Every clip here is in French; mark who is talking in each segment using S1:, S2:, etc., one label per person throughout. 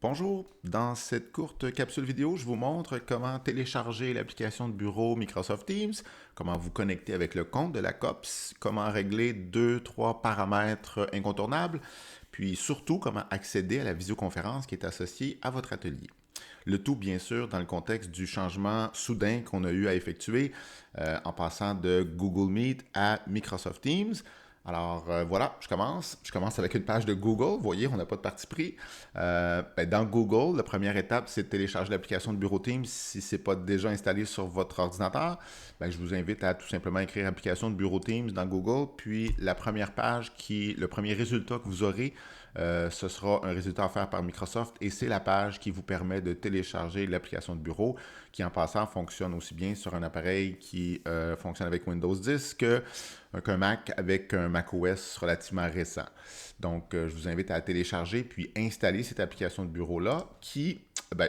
S1: Bonjour, dans cette courte capsule vidéo, je vous montre comment télécharger l'application de bureau Microsoft Teams, comment vous connecter avec le compte de la COPS, comment régler deux, trois paramètres incontournables, puis surtout comment accéder à la visioconférence qui est associée à votre atelier. Le tout, bien sûr, dans le contexte du changement soudain qu'on a eu à effectuer en passant de Google Meet à Microsoft Teams. Alors voilà, je commence. Je commence avec une page de Google. Vous voyez, on n'a pas de parti pris. Dans Google, la première étape, c'est de télécharger l'application de Bureau Teams si ce n'est pas déjà installé sur votre ordinateur. Je vous invite à tout simplement écrire application de Bureau Teams dans Google. Puis la première page, le premier résultat que vous aurez, ce sera un résultat offert par Microsoft et c'est la page qui vous permet de télécharger l'application de bureau qui, en passant, fonctionne aussi bien sur un appareil qui fonctionne avec Windows 10 qu'un Mac avec un macOS relativement récent. Donc, je vous invite à télécharger puis installer cette application de bureau-là qui,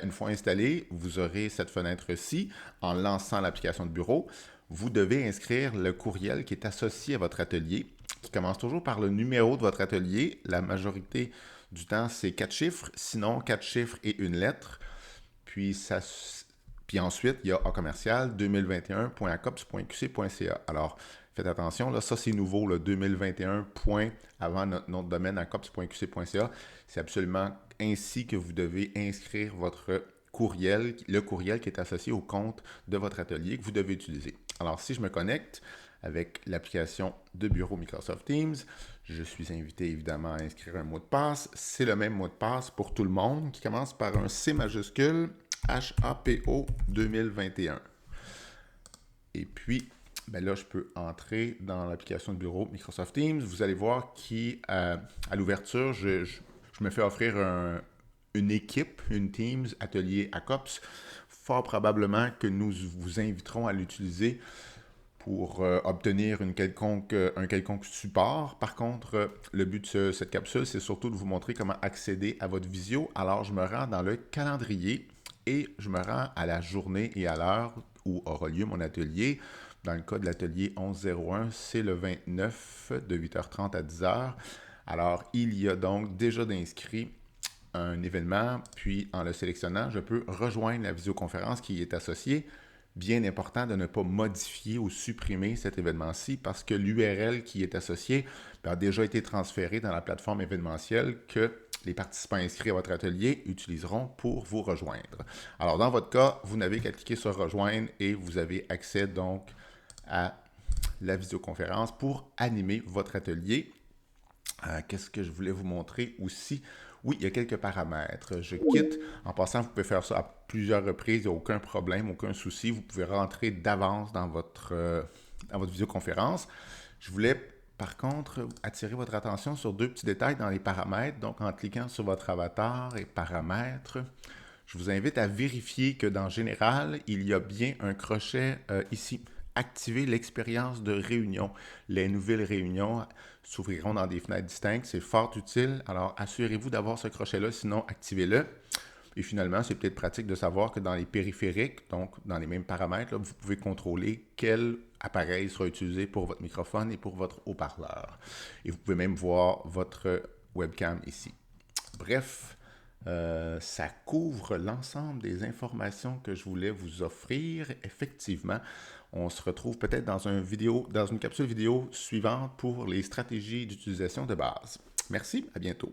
S1: une fois installée, vous aurez cette fenêtre-ci en lançant l'application de bureau. Vous devez inscrire le courriel qui est associé à votre atelier, qui commence toujours par le numéro de votre atelier. La majorité du temps, c'est 4 chiffres, sinon 4 chiffres et une lettre. Puis ensuite, il y a A commercial 2021.acops.qc.ca. Alors, faites attention, là, ça c'est nouveau, le 2021. Avant notre nom de domaine acops.qc.ca. C'est absolument ainsi que vous devez inscrire votre courriel, le courriel qui est associé au compte de votre atelier que vous devez utiliser. Alors, si je me connecte avec l'application de bureau Microsoft Teams, je suis invité évidemment à inscrire un mot de passe. C'est le même mot de passe pour tout le monde qui commence par un C majuscule HAPO 2021. Et puis, là, je peux entrer dans l'application de bureau Microsoft Teams. Vous allez voir qu'à l'ouverture, je me fais offrir une équipe, une Teams atelier à COPS. Fort probablement que nous vous inviterons à l'utiliser pour obtenir un quelconque support. Par contre, le but de cette capsule, c'est surtout de vous montrer comment accéder à votre visio. Alors, je me rends dans le calendrier et je me rends à la journée et à l'heure où aura lieu mon atelier. Dans le cas de l'atelier 1101, c'est le 29 de 8h30 à 10h. Alors, il y a donc déjà d'inscrits un événement, puis en le sélectionnant, je peux rejoindre la visioconférence qui y est associée. Bien important de ne pas modifier ou supprimer cet événement-ci parce que l'URL qui est associé a déjà été transféré dans la plateforme événementielle que les participants inscrits à votre atelier utiliseront pour vous rejoindre. Alors, dans votre cas, vous n'avez qu'à cliquer sur Rejoindre et vous avez accès donc à la visioconférence pour animer votre atelier. Qu'est-ce que je voulais vous montrer aussi? Oui, il y a quelques paramètres. Je quitte. En passant, vous pouvez faire ça à plusieurs reprises. Il n'y a aucun problème, aucun souci. Vous pouvez rentrer d'avance dans votre visioconférence. Je voulais, par contre, attirer votre attention sur deux petits détails dans les paramètres. Donc, en cliquant sur votre avatar et paramètres, je vous invite à vérifier que dans Général, il y a bien un crochet ici. Activer l'expérience de réunion. Les nouvelles réunions s'ouvriront dans des fenêtres distinctes. C'est fort utile. Alors, assurez-vous d'avoir ce crochet-là, sinon activez-le. Et finalement, c'est peut-être pratique de savoir que dans les périphériques, donc dans les mêmes paramètres, là, vous pouvez contrôler quel appareil sera utilisé pour votre microphone et pour votre haut-parleur. Et vous pouvez même voir votre webcam ici. Bref, ça couvre l'ensemble des informations que je voulais vous offrir. Effectivement, on se retrouve peut-être dans une capsule vidéo suivante pour les stratégies d'utilisation de base. Merci, à bientôt.